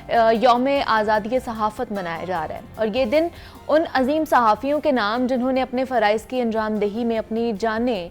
یوم آزادی صحافت منایا جا رہا ہے، اور یہ دن ان عظیم صحافیوں کے نام جنہوں نے اپنے فرائض کی انجام دہی میں اپنی جانیں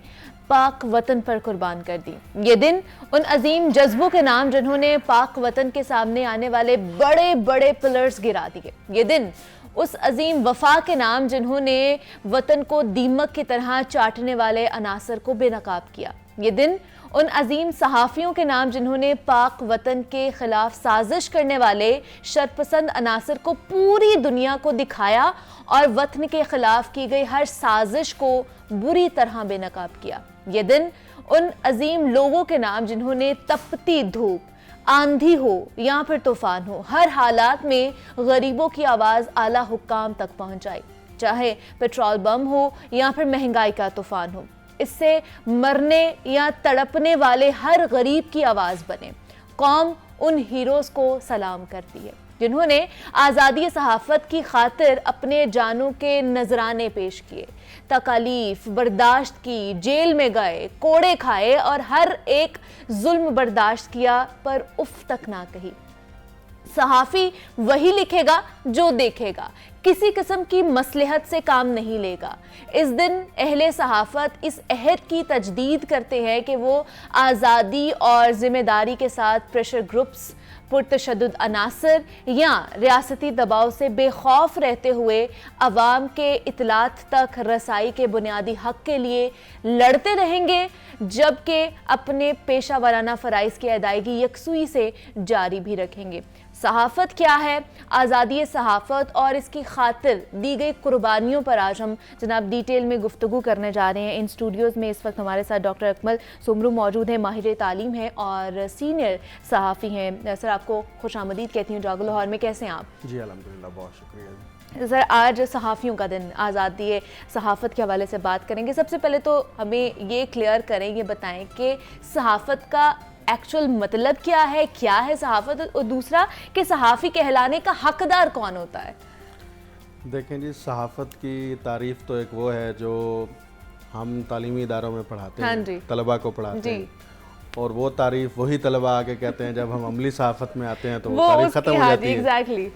پاک وطن پر قربان کر دی۔ یہ دن ان عظیم جذبوں کے نام جنہوں نے پاک وطن کے سامنے آنے والے بڑے بڑے پلرز گرا دیے۔ یہ دن اس عظیم وفا کے نام جنہوں نے وطن کو دیمک کی طرح چاٹنے والے عناصر کو بے نقاب کیا۔ یہ دن ان عظیم صحافیوں کے نام جنہوں نے پاک وطن کے خلاف سازش کرنے والے شرپسند عناصر کو پوری دنیا کو دکھایا اور وطن کے خلاف کی گئی ہر سازش کو بری طرح بے نقاب کیا۔ یہ دن ان عظیم لوگوں کے نام جنہوں نے تپتی دھوپ، آندھی ہو یا پھر طوفان ہو، ہر حالات میں غریبوں کی آواز اعلیٰ حکام تک پہنچائی، چاہے پیٹرول بم ہو یا پھر مہنگائی کا طوفان ہو۔ اس سے مرنے یا تڑپنے والے ہر غریب کی آواز بنے۔ قوم ان ہیروز کو سلام کرتی ہے جنہوں نے آزادی صحافت کی خاطر اپنے جانوں کے نذرانے پیش کیے، تکالیف برداشت کی، جیل میں گئے، کوڑے کھائے اور ہر ایک ظلم برداشت کیا پر اف تک نہ کہی۔ صحافی وہی لکھے گا جو دیکھے گا، کسی قسم کی مصلحت سے کام نہیں لے گا۔ اس دن اہل صحافت اس عہد کی تجدید کرتے ہیں کہ وہ آزادی اور ذمہ داری کے ساتھ پریشر گروپس، پرتشدد عناصر یا ریاستی دباؤ سے بے خوف رہتے ہوئے عوام کے اطلاعات تک رسائی کے بنیادی حق کے لیے لڑتے رہیں گے، جبکہ اپنے پیشہ ورانہ فرائض کی ادائیگی یکسوئی سے جاری بھی رکھیں گے۔ صحافت کیا ہے، آزادی صحافت اور اس کی خاطر دی گئی قربانیوں پر آج ہم جناب ڈیٹیل میں گفتگو کرنے جا رہے ہیں۔ ان اسٹوڈیوز میں اس وقت ہمارے ساتھ ڈاکٹر اکمل سومرو موجود ہیں، ماہر تعلیم ہیں اور سینئر صحافی ہیں۔ سر آپ کو خوش آمدید کہتی ہوں جاگو لاہور میں، کیسے ہیں آپ؟ جی الحمدللہ، بہت شکریہ۔ سر آج صحافیوں کا دن، آزادی صحافت کے حوالے سے بات کریں گے۔ سب سے پہلے تو ہمیں یہ کلیئر کریں، یہ بتائیں کہ صحافت کا ایکچوئل مطلب کیا ہے صحافت، اور دوسرا کہ صحافی کہلانے کا حقدار کون ہوتا ہے؟ دیکھیں جی، صحافت کی تعریف تو ایک وہ ہے جو ہم تعلیمی اداروں میں پڑھاتے ہیں، طلباء کو پڑھاتے ہیں، اور وہ تعریف وہی طلباء آگے کہتے ہیں جب ہم عملی صحافت میں آتے ہیں تو وہ تعریف ختم ہو جاتی ہے۔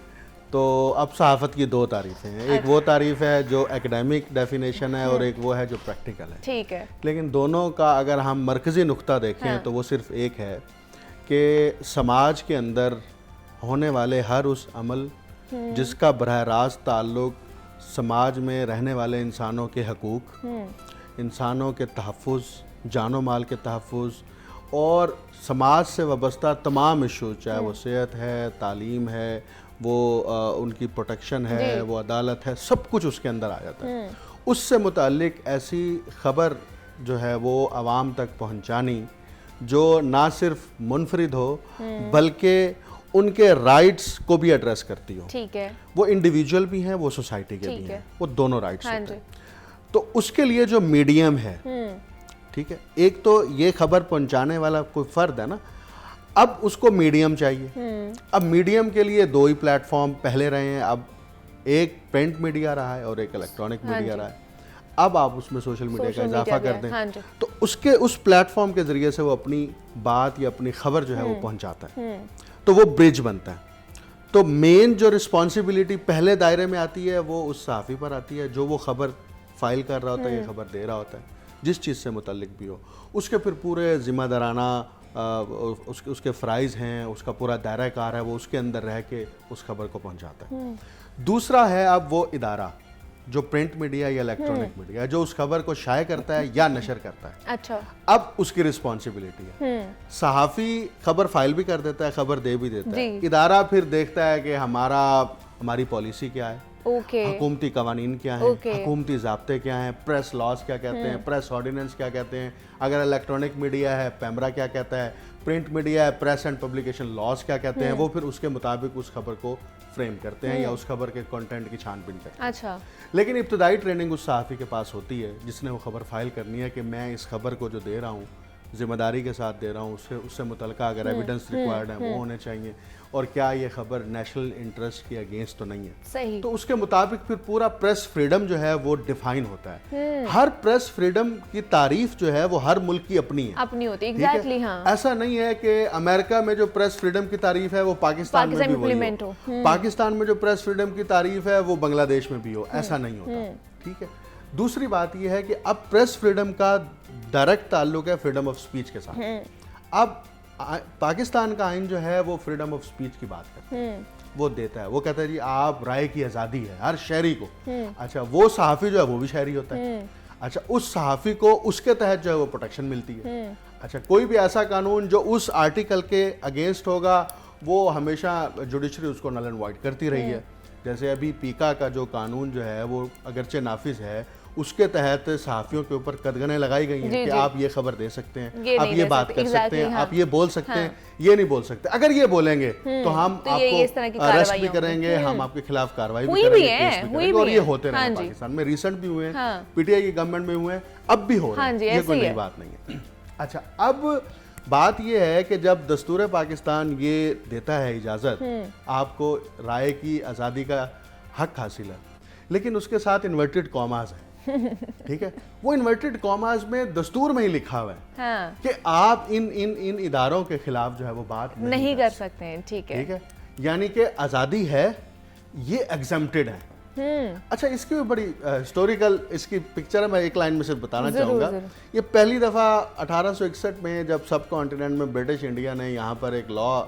تو اب صحافت کی دو تعریفیں ہیں، ایک وہ تعریف ہے جو ایکڈیمک ڈیفینیشن ہے اور ایک وہ ہے جو پریکٹیکل ہے۔ ٹھیک ہے، لیکن دونوں کا اگر ہم مرکزی نقطہ دیکھیں تو وہ صرف ایک ہے کہ سماج کے اندر ہونے والے ہر اس عمل جس کا براہ راست تعلق سماج میں رہنے والے انسانوں کے حقوق، انسانوں کے تحفظ، جان و مال کے تحفظ اور سماج سے وابستہ تمام ایشوز، چاہے وہ صحت ہے، تعلیم ہے، وہ ان کی پروٹیکشن ہے، وہ عدالت ہے، سب کچھ اس کے اندر آ جاتا ہے۔ اس سے متعلق ایسی خبر جو ہے وہ عوام تک پہنچانی جو نہ صرف منفرد ہو بلکہ ان کے رائٹس کو بھی ایڈریس کرتی ہو۔ ٹھیک ہے، وہ انڈیویجول بھی ہیں، وہ سوسائٹی کے بھی ہیں، وہ دونوں رائٹس ہوتے ہیں۔ تو اس کے لیے جو میڈیم ہے، ٹھیک ہے، ایک تو یہ خبر پہنچانے والا کوئی فرد ہے نا، اب اس کو میڈیم چاہیے۔ اب میڈیم کے لیے دو ہی پلیٹ فارم پہلے رہے ہیں، اب ایک پرنٹ میڈیا رہا ہے اور ایک الیکٹرانک میڈیا رہا ہے۔ اب آپ اس میں سوشل میڈیا کا اضافہ کر دیں تو اس پلیٹ فارم کے ذریعے سے وہ اپنی بات یا اپنی خبر جو ہے وہ پہنچاتا ہے، تو وہ برج بنتا ہے۔ تو مین جو رسپانسبلٹی پہلے دائرے میں آتی ہے وہ اس صحافی پر آتی ہے جو وہ خبر فائل کر رہا ہوتا ہے، یہ خبر دے رہا ہوتا ہے، جس چیز سے متعلق بھی ہو۔ اس کے پھر پورے ذمہ دارانہ اس کے فرائض ہیں، اس کا پورا دائرہ کار ہے، وہ اس کے اندر رہ کے اس خبر کو پہنچاتا ہے۔ دوسرا ہے اب وہ ادارہ جو پرنٹ میڈیا یا الیکٹرانک میڈیا جو اس خبر کو شائع کرتا ہے یا نشر کرتا ہے۔ اچھا، اب اس کی رسپانسبلٹی ہے۔ صحافی خبر فائل بھی کر دیتا ہے، خبر دے بھی دیتا ہے، ادارہ پھر دیکھتا ہے کہ ہماری پالیسی کیا ہے، حکومتی قوانین کیا ہیں، حکومتی ضابطے کیا ہیں، پریس لاز کیا کہتے ہیں، پریس آرڈیننس کیا کہتے ہیں، اگر الیکٹرانک میڈیا ہے پیمرا کیا کہتا ہے، پرنٹ میڈیا ہے پریس اینڈ پبلیکیشن لاز کیا کہتے ہیں، وہ پھر اس کے مطابق اس خبر کو فریم کرتے ہیں یا اس خبر کے کنٹینٹ کی چھان بین کرتے ہیں۔ اچھا، لیکن ابتدائی ٹریننگ اس صحافی کے پاس ہوتی ہے جس نے وہ خبر فائل کرنی ہے کہ میں اس خبر کو جو دے رہا ہوں ذمہ داری کے ساتھ دے رہا ہوں, اس سے متعلقہ اگر ایویڈنس ریکوائرڈ ہیں وہ ہونے چاہیے, اور کیا یہ خبر نیشنل انٹرسٹ کے اگینسٹ تو نہیں ہے. صحیح. تو اس کے مطابق پھر پورا پریس فریڈم جو ہے وہ ڈیفائن ہوتا ہے. ہر پریس فریڈم کی تعریف جو ہے وہ ہر ملک کی اپنی ہے, اپنی ہوتی ہے. ایگزیکٹلی. ہاں, ایسا نہیں ہے کہ امریکہ میں جو پریس فریڈم کی تعریف ہے وہ پاکستان میں بھی وہی ہو, پاکستان میں جو پریس فریڈم کی تعریف ہے وہ بنگلہ دیش میں بھی ہو. ایسا نہیں ہوتا. ٹھیک ہے. دوسری بات یہ ہے کہ اب پریس فریڈم کا ڈائریکٹ تعلق ہے فریڈم آف سپیچ کے ساتھ. اب پاکستان کا آئین جو ہے وہ فریڈم آف سپیچ کی بات کرتا ہے, وہ دیتا ہے, وہ کہتا ہے جی آپ رائے کی آزادی ہے ہر شہری کو. اچھا, وہ صحافی جو ہے وہ بھی شہری ہوتا ہے. اچھا, اس صحافی کو اس کے تحت جو ہے وہ پروٹیکشن ملتی ہے. اچھا, کوئی بھی ایسا قانون جو اس آرٹیکل کے اگینسٹ ہوگا وہ ہمیشہ جوڈیشری اس کو نل اینڈ وائڈ کرتی رہی ہے. جیسے ابھی پیکا کا جو قانون جو ہے وہ اگرچہ نافذ ہے, اس کے تحت صحافیوں کے اوپر قدغنیں لگائی گئی ہیں کہ آپ یہ خبر دے سکتے ہیں, آپ یہ بات کر سکتے ہیں, آپ یہ بول سکتے ہیں, یہ نہیں بول سکتے. اگر یہ بولیں گے تو ہم آپ کو اریسٹ بھی کریں گے, ہم آپ کے خلاف کارروائی بھی کریں گے, کیس بھی کریں گے. اور یہ ہوتے رہے پاکستان میں, ریسنٹ بھی ہوئے ہیں, پی ٹی آئی کی گورنمنٹ میں ہوئے ہیں, اب بھی ہو رہے ہیں, یہ کوئی نئی بات نہیں ہے. اچھا, اب بات یہ ہے کہ جب دستور پاکستان یہ دیتا ہے اجازت, آپ کو رائے کی آزادی کا حق حاصل ہے, لیکن اس کے ساتھ انورٹڈ کاماز ہیں. ٹھیک ہے, وہ انورٹڈ کاماز میں دستور میں ہی لکھا ہوا ہے کہ آپ ان اداروں کے خلاف جو ہے وہ بات نہیں کر سکتے ہیں. ٹھیک ہے, یعنی کہ آزادی ہے, یہ ایگزمپٹڈ ہے. اچھا, اس کی بڑی ہسٹوریکل اس کی پکچر ہے, میں ایک لائن میں سے بتانا چاہوں گا. یہ پہلی دفعہ 1861 میں جب سب کانٹیننٹ میں برٹش انڈیا نے یہاں پر ایک لا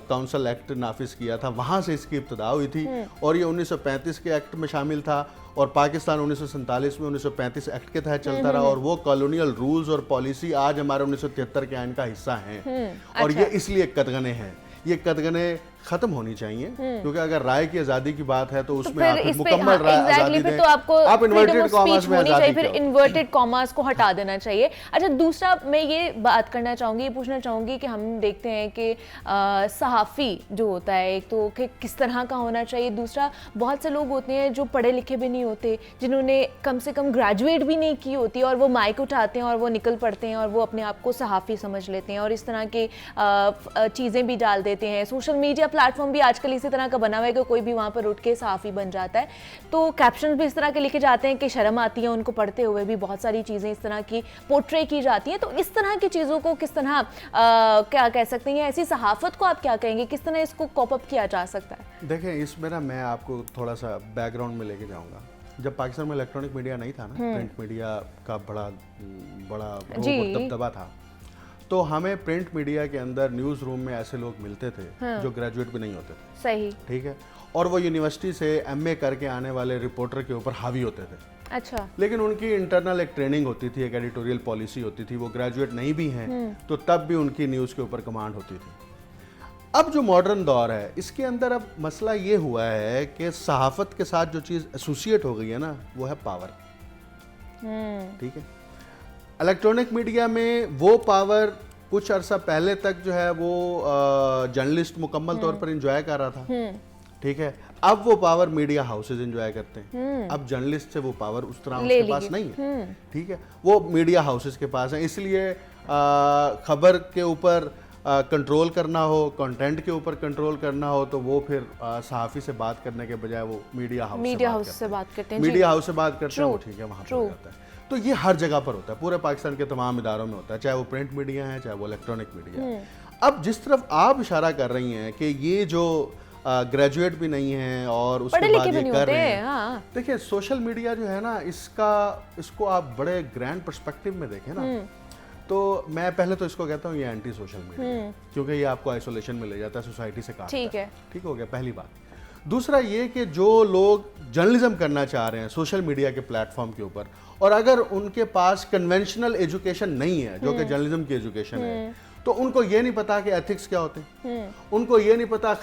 کاؤنسل ایکٹ نافذ کیا تھا, وہاں سے اس کی ابتدا ہوئی تھی, اور یہ 1935 کے ایکٹ میں شامل تھا, اور پاکستان 1947 میں 1935 ایکٹ کے تحت چلتا رہا, اور وہ کالونیل رولز اور پالیسی آج ہمارے 1973 کے آئین کا حصہ ہیں. اور یہ اس لیے قدغنیں ہیں, یہ قدغنیں ختم ہونی چاہیے, کیونکہ اگر رائے کی آزادی کی بات ہے تو اس میں آپ مکمل رائے آزادی دیں, آپ انورٹڈ کاماز میں آزادی پھر انورٹڈ کاماز کو ہٹا دینا چاہیے. اچھا, دوسرا میں یہ بات کرنا چاہوں گی, یہ پوچھنا چاہوں گی کہ ہم دیکھتے ہیں کہ صحافی جو ہوتا ہے, ایک تو کہ کس طرح کا ہونا چاہیے, دوسرا بہت سے لوگ ہوتے ہیں جو پڑھے لکھے بھی نہیں ہوتے, جنہوں نے کم سے کم گریجویٹ بھی نہیں کی ہوتی, اور وہ مائک اٹھاتے ہیں اور وہ نکل پڑتے ہیں اور وہ اپنے آپ کو صحافی سمجھ لیتے ہیں, اور اس طرح کی چیزیں بھی ڈال دیتے ہیں. سوشل میڈیا پلیٹ فارم بھی آج کل اسی طرح کا بنا ہوا ہے کہ کوئی بھی وہاں پر اٹھ کے صحافی بن جاتا ہے. تو کیپشنز بھی اس طرح کے لکھے جاتے ہیں کہ شرم آتی ہے ان کو پڑھتے ہوئے بھی, بہت ساری چیزیں اس طرح کی پورٹرے کی جاتی ہیں. تو اس طرح کی چیزوں کو کس طرح کیا کہہ سکتے ہیں, ایسی صحافت کو آپ کیا کہیں گے, کس طرح اس کو کوپ اپ کیا جا سکتا ہے؟ دیکھیں, اس میں نا میں آپ کو تھوڑا سا بیک گراؤنڈ میں لے کے جاؤں گا. جب پاکستان میں الیکٹرانک میڈیا نہیں تھا نا, پرنٹ میڈیا کا بڑا دبدبہ تھا, تو ہمیں پرنٹ میڈیا کے اندر نیوز روم میں ایسے لوگ ملتے تھے جو گریجویٹ بھی نہیں ہوتے تھے. صحیح. ٹھیک ہے, اور وہ یونیورسٹی سے ایم اے کر کے آنے والے رپورٹر کے اوپر حاوی ہوتے تھے. اچھا, لیکن ان کی انٹرنل ایک ٹریننگ ہوتی تھی, ایک ایڈیٹوریل پالیسی ہوتی تھی, وہ گریجویٹ نہیں بھی ہیں تو تب بھی ان کی نیوز کے اوپر کمانڈ ہوتی تھی. اب جو ماڈرن دور ہے اس کے اندر اب مسئلہ یہ ہوا ہے کہ صحافت کے ساتھ جو چیز ایسوسیٹ ہو گئی ہے نا, وہ ہے پاور. ٹھیک ہے, الیکٹرانک میڈیا میں وہ پاور کچھ عرصہ پہلے تک جو ہے وہ جرنلسٹ مکمل طور پر انجوائے کر رہا تھا. ٹھیک ہے, اب وہ پاور میڈیا ہاؤسز انجوائے کرتے ہیں. اب جرنلسٹ سے وہ پاور اس طرح اس کے پاس نہیں ہے. ٹھیک ہے, وہ میڈیا ہاؤسز کے پاس ہیں. اس لیے خبر کے اوپر کنٹرول کرنا ہو, کنٹینٹ کے اوپر کنٹرول کرنا ہو, تو وہ پھر صحافی سے بات کرنے کے بجائے وہ میڈیا ہاؤس سے بات کرتے ہیں. میڈیا ہاؤس سے بات کرتے ہیں, وہ ٹھیک ہے وہاں پر جاتا ہے. تو یہ ہر جگہ پر ہوتا ہے, پورے پاکستان کے تمام اداروں میں ہوتا ہے, چاہے وہ پرنٹ میڈیا ہے چاہے وہ الیکٹرانک میڈیا ہے. اب جس طرف آپ اشارہ کر رہی ہیں کہ یہ جو گریجویٹ بھی نہیں ہیں اور اس کے بعد یہ کر رہے ہیں, دیکھیں سوشل میڈیا جو ہے نا, اس کو آپ بڑے گرینڈ پرسپیکٹو میں دیکھیں نا, تو میں پہلے تو اس کو کہتا ہوں یہ اینٹی سوشل میڈیا, کیونکہ یہ آپ کو آئسولیشن میں لے جاتا ہے, سوسائٹی سے کاٹتا ہے. ٹھیک ہو گیا, پہلی بات. دوسرا یہ کہ جو لوگ جرنلزم کرنا چاہ رہے ہیں سوشل میڈیا کے پلیٹ فارم کے اوپر, اور اگر ان کے پاس کنونشنل ایجوکیشن نہیں ہے جو کہ جرنلزم کی ایجوکیشن ہے, تو ان کو یہ نہیں پتا کہ ایتھکس کیا ہوتے ہیں, ان کو یہ نہیں پتا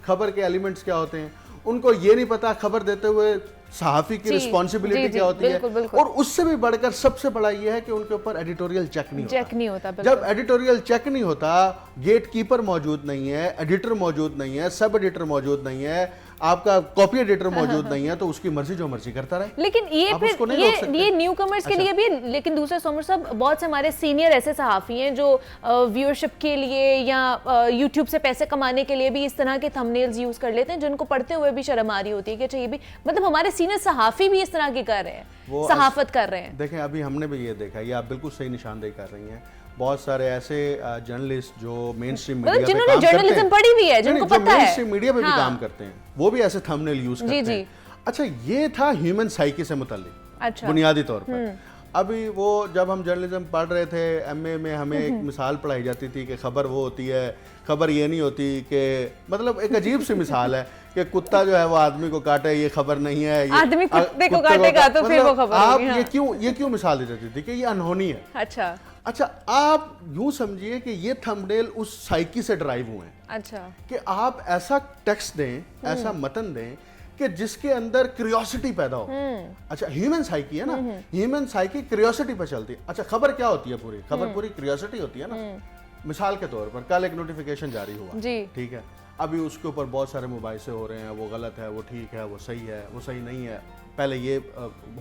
خبر کے ایلیمنٹس کیا ہوتے ہیں, ان کو یہ نہیں پتا خبر دیتے ہوئے صحافی کی رسپانسبلٹی کیا ہوتی ہے. اور اس سے بھی بڑھ کر سب سے بڑا یہ ہے کہ ان کے اوپر ایڈیٹوریل چیک نہیں ہوتا. جب ایڈیٹوریل چیک نہیں ہوتا, گیٹ کیپر موجود نہیں ہے, ایڈیٹر موجود نہیں ہے, سب ایڈیٹر موجود نہیں ہے, آپ کا کاپی ایڈیٹر موجود نہیں ہے تو اس کی مرضی جو مرضی کرتا رہے. لیکن یہ پھر یہ نیو کمرز کے لیے بھی, لیکن دوسرے سومر صاحب بہت سے ہمارے سینئر ایسے صحافی ہیں جو ویورشپ کے لیے یا یوٹیوب سے پیسے کمانے کے لیے بھی اس طرح کے تھمبنیلز یوز کر لیتے ہیں جن کو پڑھتے ہوئے بھی شرم آ رہی ہوتی ہے کہ اچھا یہ بھی, مطلب ہمارے سینئر صحافی بھی اس طرح کے کر رہے ہیں, صحافت کر رہے ہیں. دیکھیں ابھی ہم نے بھی یہ دیکھا, یہ آپ بالکل صحیح نشاندہی کر رہی ہیں, بہت سارے ایسے جرنلسٹ جو مین اسٹریم میڈیا پہ جنہوں نے جرنلزم پڑھی ہوئی ہے, جن کو پتہ ہے, مین اسٹریم میڈیا پہ بھی کام کرتے ہیں, وہ بھی ایسے تھمبنیل یوز کرتے ہیں. اچھا یہ تھا ہیومن سائیکی سے متعلق بنیادی طور پر. ابھی وہ جب ہم جرنلزم پڑھ رہے تھے ایم اے میں, ہمیں ایک مثال پڑھائی جاتی تھی کہ خبر وہ ہوتی ہے, خبر یہ نہیں ہوتی کہ, مطلب ایک عجیب سی مثال ہے کہ کتا جو ہے وہ آدمی کو کاٹے, یہ خبر نہیں ہے, آدمی کتے کو کاٹے گا تو پھر وہ خبر ہوگی. آپ یہ کیوں مثال دی جاتی تھی کہ یہ انہونی ہے. اچھا آپ یوں سمجھیے کہ یہ تھمبنیل اس سائیکی سے ڈرائیو ہوئے ہیں. اچھا کہ آپ ایسا ٹیکسٹ دیں, ایسا متن دیں کہ جس کے اندر کریوسٹی پیدا ہو. اچھا ہیومن سائیکی ہے نا, ہیومن سائیکی کریوسٹی پہ چلتی ہے. اچھا خبر کیا ہوتی ہے پوری, خبر پوری کریوسٹی ہوتی ہے نا. مثال کے طور پر کل ایک نوٹیفیکیشن جاری ہوا, ٹھیک ہے, ابھی اس کے اوپر بہت سارے مباحثے ہو رہے ہیں, وہ غلط ہے, وہ ٹھیک ہے, وہ صحیح ہے, وہ صحیح نہیں ہے. پہلے یہ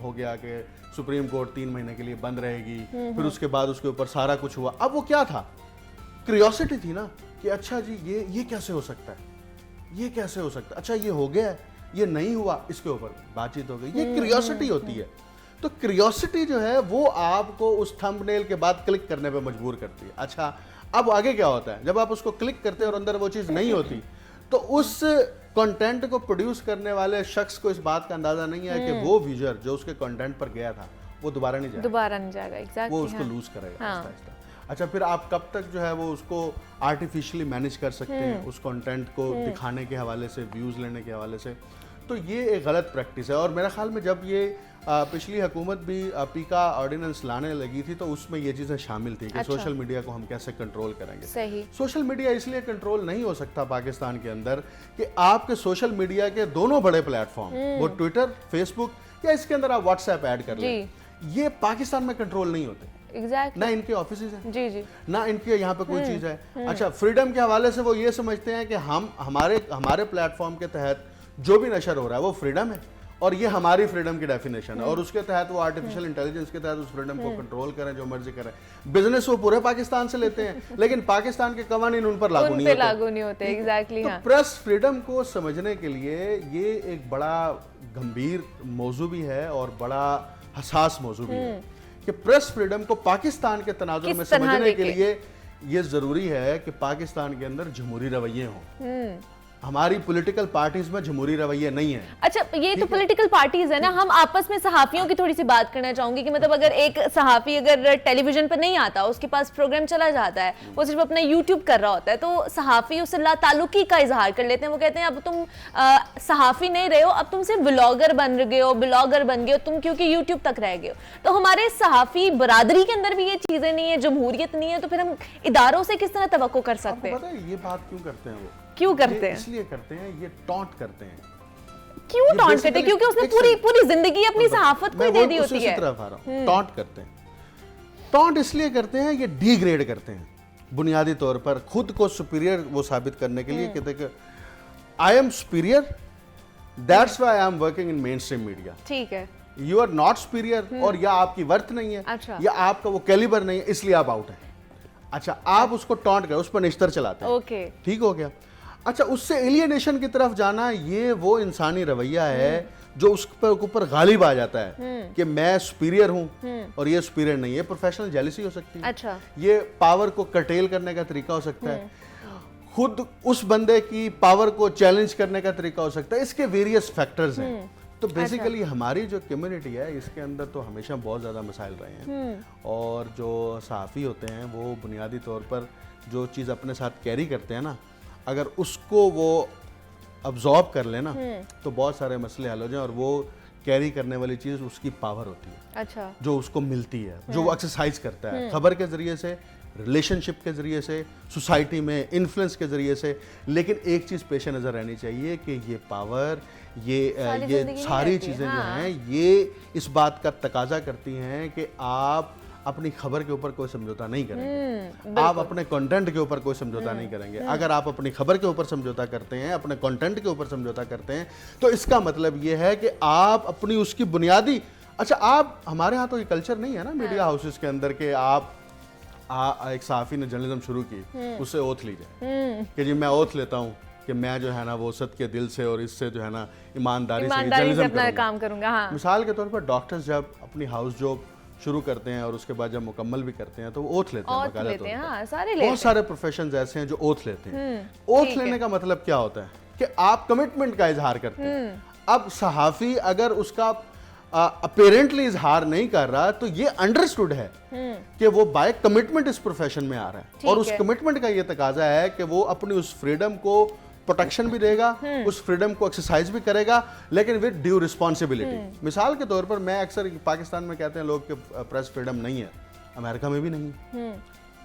ہو گیا کہ سپریم کورٹ 3 مہینے کے لیے بند رہے گی, پھر اس کے بعد اس کے اوپر سارا کچھ ہوا. اب وہ کیا تھا, کریوسٹی تھی نا کہ اچھا جی یہ کیسے ہو سکتا ہے, یہ کیسے ہو سکتا ہے, اچھا یہ ہو گیا ہے, یہ نہیں ہوا, اس کے اوپر بات چیت ہو گئی. یہ کریوسٹی ہوتی ہے. تو کریوسٹی جو ہے وہ آپ کو اس تھمبنیل کے بعد کلک کرنے پہ مجبور کرتی ہے. اچھا اب آگے کیا ہوتا ہے, جب آپ اس کو کلک کرتے ہیں اور اندر وہ چیز نہیں ہوتی تو اس کنٹینٹ کو پروڈیوس کرنے والے شخص کو اس بات کا اندازہ نہیں ہے کہ وہ ویوزر جو اس کے کنٹینٹ پر گیا تھا وہ دوبارہ نہیں جائے گا, وہ اس کو لوز کرے گا آہستہ آہستہ. اچھا پھر آپ کب تک جو ہے وہ اس کو آرٹیفیشلی مینیج کر سکتے ہیں اس کنٹینٹ کو دکھانے کے حوالے سے, ویوز لینے کے حوالے سے. تو یہ ایک غلط پریکٹس ہے. اور میرا خیال میں جب یہ پچھلی حکومت بھی پیکا آرڈیننس لانے لگی تھی تو اس میں یہ چیزیں شامل تھی کہ سوشل میڈیا کو ہم کیسے کنٹرول کریں گے. سوشل میڈیا اس لیے کنٹرول نہیں ہو سکتا پاکستان کے اندر کہ آپ کے سوشل میڈیا کے دونوں بڑے پلیٹ فارم, وہ ٹویٹر, فیس بک, یا اس کے اندر آپ واٹس ایپ ایڈ کر لیں, یہ پاکستان میں کنٹرول نہیں ہوتے. نہ ان کے آفیسز ہیں, نہ ان کے یہاں پہ کوئی چیز ہے. اچھا فریڈم کے حوالے سے وہ یہ سمجھتے ہیں کہ ہمارے پلیٹ فارم کے تحت جو بھی نشر ہو رہا ہے وہ فریڈم ہے اور یہ ہماری فریڈم کی ڈیفینیشن ہے, اور اس کے تحت وہ آرٹیفیشل انٹیلیجنس کے تحت اس فریڈم کو کنٹرول کریں, جو مرضی کریں. بزنس وہ پورے پاکستان سے لیتے ہیں لیکن پاکستان کے قوانین ان پر لاگو نہیں ہوتے. ایگزیکٹلی. پریس فریڈم کو سمجھنے کے لیے یہ ایک بڑا گمبھیر موضوع بھی ہے اور بڑا حساس موضوع بھی ہے کہ پریس فریڈم کو پاکستان کے تناظر میں سمجھنے کے لیے یہ ضروری ہے کہ پاکستان کے اندر جمہوری رویے ہوں. ہماری پولیٹیکل پارٹیز میں جمہوری رویے نہیں ہیں. اچھا یہ تو پولیٹیکل پارٹیز ہے نا, ہم آپس میں صحافیوں کی تھوڑی سی بات کرنا چاہوں گی کہ مطلب اگر ایک صحافی اگر ٹیلی ویژن پر نہیں آتا, اس کے پاس پروگرام چلا جاتا ہے, وہ صرف اپنا یوٹیوب کر رہا ہوتا ہے, تو صحافی اس سے لا تعلقی کا اظہار کر لیتے ہیں. وہ کہتے ہیں اب تم صحافی نہیں رہے ہو, اب تم صرف بلاگر بن گئے ہو, تم کیونکہ یوٹیوب تک رہ گئے ہو. تو ہمارے صحافی برادری کے اندر بھی یہ چیزیں نہیں ہیں, جمہوریت نہیں ہے, تو پھر ہم اداروں سے کس طرح توقع کر سکتے ہیں؟ یہ بات کیوں کرتے ہیں, وہ کیوں کرتے ہیں؟ اس لیے کرتے ہیں, یہ ٹونٹ کرتے ہیں. کیوں ٹونٹ کرتے ہیں؟ کیونکہ اس نے پوری زندگی اپنی صحافت کو ہی دے دی ہوتی ہے. ٹونٹ کرتے ہیں, ٹونٹ اس لیے کرتے ہیں, یہ ڈی گریڈ کرتے ہیں بنیادی طور پر خود کو سپیریئر وہ ثابت کرنے کے لیے. کہتے کہ I am superior, that's why I am working in mainstream media. ٹھیک ہے, یو آر ناٹ سپیریئر, اور یا آپ کی ورتھ نہیں ہے, یا آپ کا وہ کیلیبر نہیں ہے, اس لیے آپ آؤٹ ہیں. اچھا آپ اس کو ٹونٹ کر اس پر نشتر چلاتے ہیں. ٹھیک ہو گیا. اچھا اس سے ایلینیشن کی طرف جانا, یہ وہ انسانی رویہ ہے جو اس پر اوپر غالب آ جاتا ہے کہ میں سپیریئر ہوں اور یہ سپیریئر نہیں ہے. پروفیشنل جیلسی ہو سکتی ہے, یہ پاور کو کرٹیل کرنے کا طریقہ ہو سکتا ہے, خود اس بندے کی پاور کو چیلنج کرنے کا طریقہ ہو سکتا ہے. اس کے ویریس فیکٹرز ہیں. تو بیسیکلی ہماری جو کمیونٹی ہے اس کے اندر تو ہمیشہ بہت زیادہ مسائل رہے ہیں, اور جو صحافی ہوتے ہیں وہ بنیادی طور پر جو چیز اپنے ساتھ کیری کرتے ہیں نا, اگر اس کو وہ ابزارب کر لیں نا تو بہت سارے مسئلے حل ہو جائیں. اور وہ کیری کرنے والی چیز اس کی پاور ہوتی ہے, جو اس کو ملتی ہے, جو وہ ایکسرسائز کرتا ہے خبر کے ذریعے سے, ریلیشن شپ کے ذریعے سے, سوسائٹی میں انفلوئنس کے ذریعے سے. لیکن ایک چیز پیش نظر رہنی چاہیے کہ یہ پاور, یہ ساری چیزیں جو ہیں یہ اس بات کا تقاضا کرتی ہیں کہ آپ اپنی خبر کے اوپر کوئی سمجھوتا نہیں کریں گے, آپ اپنے کنٹینٹ کے اوپر کوئی سمجھوتا نہیں کریں گے. اگر آپ اپنی خبر کے اوپر سمجھوتا کرتے ہیں, اپنے کنٹینٹ کے اوپر سمجھوتا کرتے ہیں, تو اس کا مطلب یہ ہے کہ آپ اپنی اس کی بنیادی, اچھا آپ, ہمارے ہاں تو یہ کلچر نہیں ہے نا میڈیا ہاؤسز کے اندر کہ آپ ایک صحافی نے جرنلزم شروع کی, اس سے اوتھ لی جائے کہ جی میں اوتھ لیتا ہوں کہ میں جو ہے نا وہ صد کے دل سے اور اس سے جو ہے نا ایمانداری سے جرنلزم اپنا کام کروں گا. مثال کے طور پر ڈاکٹرز جب اپنی ہاؤس جاب شروع کرتے ہیں اور اس کے بعد جب مکمل بھی کرتے ہیں تو وہ اوتھ لیتے ہیں باقاعدہ طور پر. بہت سارے پروفیشنز ایسے ہیں جو اوتھ لیتے ہیں. اوتھ لینے کا مطلب کیا ہوتا ہے کہ آپ کمٹمنٹ کا اظہار کرتے ہیں. اب صحافی اگر اس کا اپیرنٹلی اظہار نہیں کر رہا تو یہ انڈرسٹوڈ ہے کہ وہ بائی کمٹمنٹ اس پروفیشن میں آ رہا ہے, اور اس کمٹمنٹ کا یہ تقاضا ہے کہ وہ اپنی اس فریڈم کو پروٹیکشن بھی دے گا, اس فریڈم کو ایکسرسائز بھی کرے گا, لیکن ود ڈیو رسپانسبلٹی. مثال کے طور پر میں اکثر پاکستان میں کہتے ہیں لوگ کہ پریس فریڈم نہیں ہے, امریکہ میں بھی نہیں.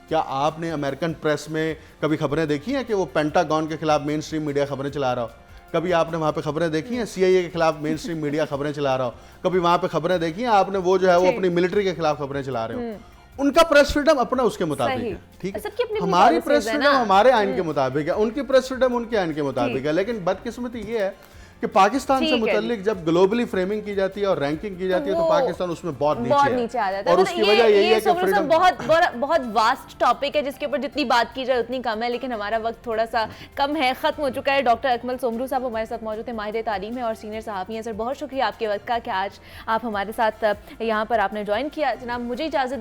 کیا آپ نے امریکن پریس میں کبھی خبریں دیکھی ہیں کہ وہ پینٹاگون کے خلاف مین اسٹریم میڈیا خبریں چلا رہا ہو؟ کبھی آپ نے وہاں پہ خبریں دیکھی ہیں سی آئی اے کے خلاف مین اسٹریم میڈیا خبریں چلا رہا ہو؟ کبھی وہاں پہ خبریں دیکھی ہیں آپ نے وہ جو ہے وہ اپنی ملٹری کے خلاف خبریں چلا رہے ہو؟ ان کا پریس فریڈم اپنا اس کے مطابق ہے, ٹھیک ہے. ہماری پریس فریڈم ہمارے آئین کے مطابق ہے, ان کی پریس فریڈم ان کے آئین کے مطابق ہے. لیکن بدقسمتی یہ ہے کہ پاکستان سے متعلق جب گلوبلی فریمنگ کی جاتی ہے اور رینکنگ کی جاتی ہے تو پاکستان اس میں بہت نیچے ہے, اور اس کی وجہ یہی ہے کہ فریڈم بہت واسٹ ٹاپک ہے جس کے اوپر جتنی بات کی جائے اتنی کم ہے, لیکن ہمارا وقت تھوڑا سا کم ہے, ختم ہو چکا ہے. ڈاکٹر اکمل سومرو صاحب ہمارے ساتھ موجود ہیں, ماہر تعلیم ہے اور سینئر صحافی ہیں. سر بہت شکریہ آپ کے وقت کا کہ آج آپ ہمارے ساتھ یہاں پر آپ نے جوائن کیا. جناب مجھے اجازت